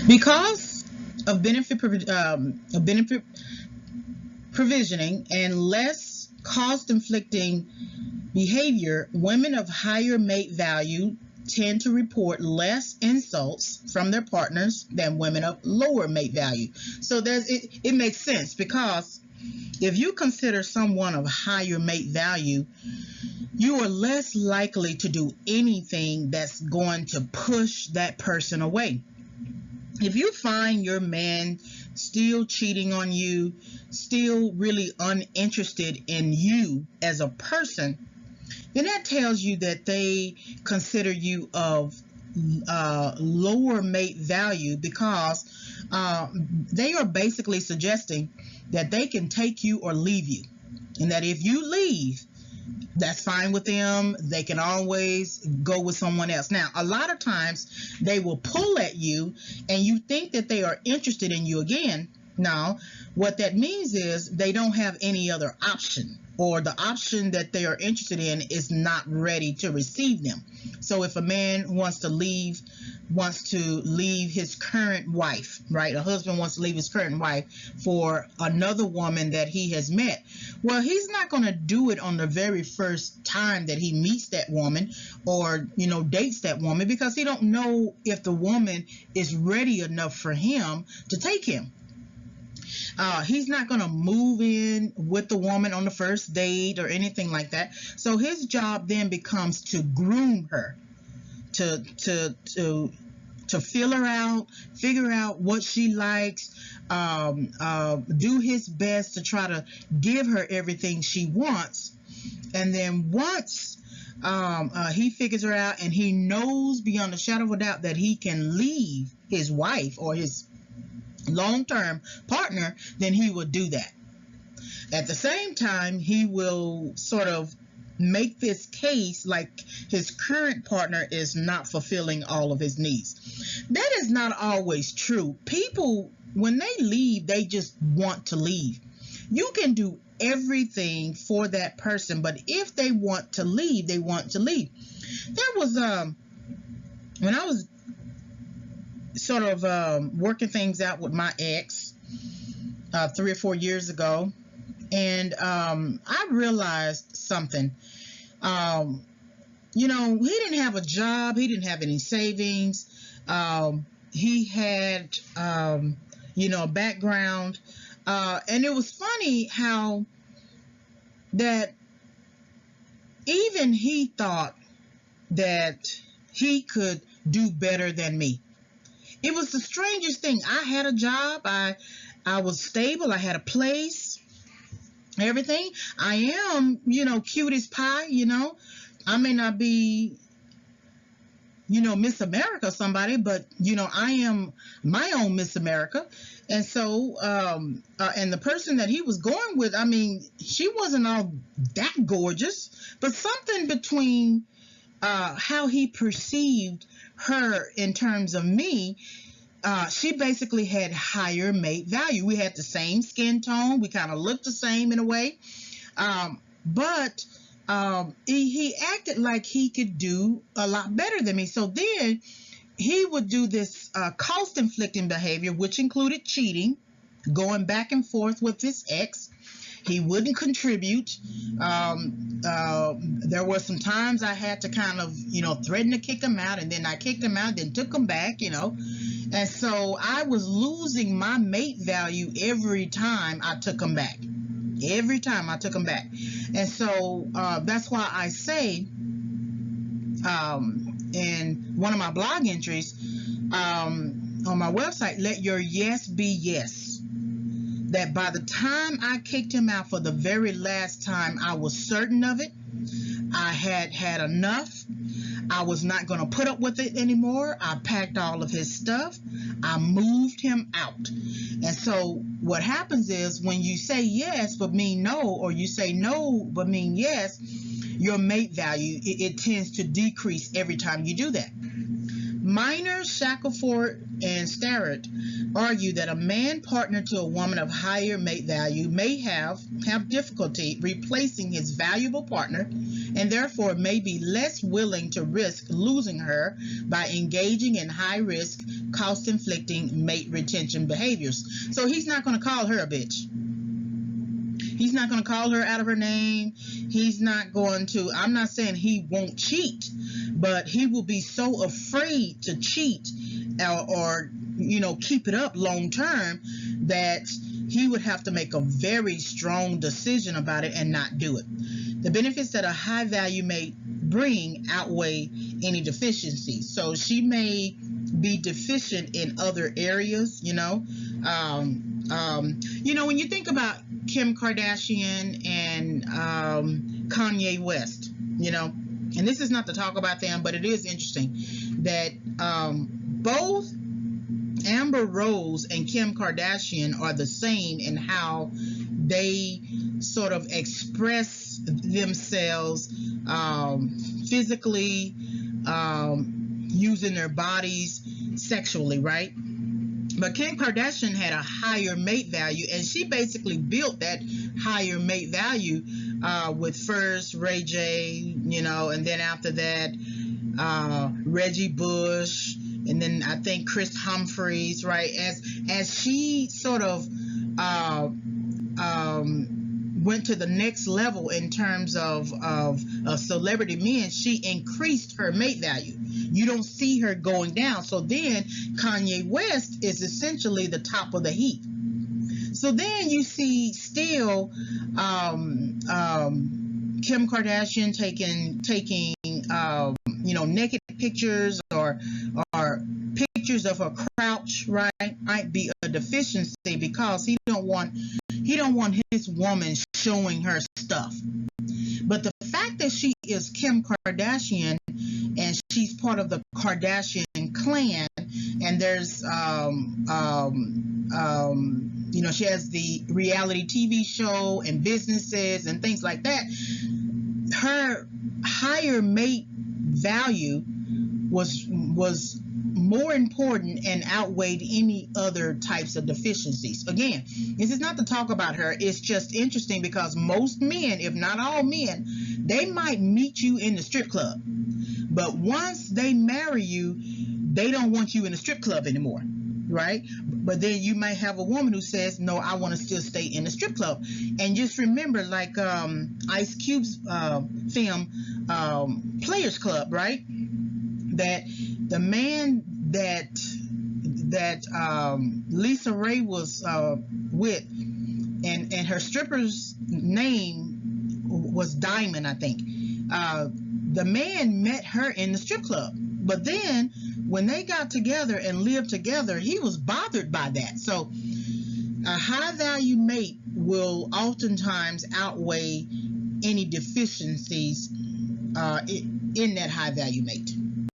Because of benefit provisioning and less cost inflicting behavior, women of higher mate value tend to report less insults from their partners than women of lower mate value. So it makes sense, because if you consider someone of higher mate value, you are less likely to do anything that's going to push that person away. If you find your man still cheating on you, still really uninterested in you as a person, then that tells you that they consider you of lower mate value, because they are basically suggesting that they can take you or leave you, and that if you leave, that's fine with them. They can always go with someone else. Now, a lot of times they will pull at you and you think that they are interested in you again. Now, what that means is they don't have any other option, or the option that they are interested in is not ready to receive them. So if a man wants to leave his current wife, right? A husband wants to leave his current wife for another woman that he has met. Well, he's not going to do it on the very first time that he meets that woman, or, dates that woman, because he don't know if the woman is ready enough for him to take him. He's not going to move in with the woman on the first date or anything like that. So his job then becomes to groom her, to feel her out, figure out what she likes, do his best to try to give her everything she wants. And then once he figures her out and he knows beyond a shadow of a doubt that he can leave his wife or his long-term partner, then he will do that. At the same time, he will sort of make this case like his current partner is not fulfilling all of his needs. That is not always true. People, when they leave, they just want to leave. You can do everything for that person, but if they want to leave, they want to leave. There was when I was sort of working things out with my ex 3 or 4 years ago, and I realized something. He didn't have a job, he didn't have any savings, he had a background, and it was funny how that even he thought that he could do better than me. It was the strangest thing. I had a job. I was stable. I had a place, everything. I am, cute as pie, I may not be, Miss America or somebody, but, I am my own Miss America. And so, and the person that he was going with, I mean, she wasn't all that gorgeous, but something between how he perceived her in terms of me, she basically had higher mate value. We had the same skin tone. We kind of looked the same in a way. But he acted like he could do a lot better than me. So then he would do this cost-inflicting behavior, which included cheating, going back and forth with his ex. He wouldn't contribute. There were some times I had to kind of, threaten to kick him out, and then I kicked him out, then took him back, And so I was losing my mate value every time I took him back. Every time I took him back. And so that's why I say in one of my blog entries on my website, let your yes be yes. That by the time I kicked him out for the very last time, I was certain of it. I had had enough. I was not going to put up with it anymore. I packed all of his stuff. I moved him out. And so what happens is when you say yes but mean no, or you say no but mean yes, your mate value, it tends to decrease every time you do that. Minor, Shackelford, and Starrett argue that a man partner to a woman of higher mate value may have difficulty replacing his valuable partner and therefore may be less willing to risk losing her by engaging in high-risk, cost-inflicting mate retention behaviors. So he's not going to call her a bitch. He's not going to call her out of her name. He's not going to, I'm not saying he won't cheat, but he will be so afraid to cheat or keep it up long term that he would have to make a very strong decision about it and not do it. The benefits that a high value mate bring outweigh any deficiencies. So she may be deficient in other areas, when you think about Kim Kardashian and Kanye West, and this is not to talk about them, but it is interesting that both Amber Rose and Kim Kardashian are the same in how they sort of express themselves physically, using their bodies sexually, right? But Kim Kardashian had a higher mate value, and she basically built that higher mate value with first Ray J, and then after that Reggie Bush, and then I think Chris Humphries, right? As she sort of went to the next level in terms of celebrity men, she increased her mate value. You don't see her going down. So then Kanye West is essentially the top of the heap. So then you see still Kim Kardashian taking naked pictures or pictures of her crouch, right? Might be a deficiency because he don't want his woman showing her stuff. But the fact that she is Kim Kardashian and she's part of the Kardashian clan, and there's she has the reality TV show and businesses and things like that. Her higher mate value was more important and outweighed any other types of deficiencies. Again, this is not to talk about her. It's just interesting because most men, if not all men, they might meet you in the strip club, but once they marry you, they don't want you in the strip club anymore, right? But then you might have a woman who says, no, I want to still stay in the strip club. And just remember, like Ice Cube's film Players Club, right? That the man that Lisa Ray was with, and her stripper's name was Diamond, I think. The man met her in the strip club, but then when they got together and lived together, he was bothered by that. So a high value mate will oftentimes outweigh any deficiencies in that high value mate.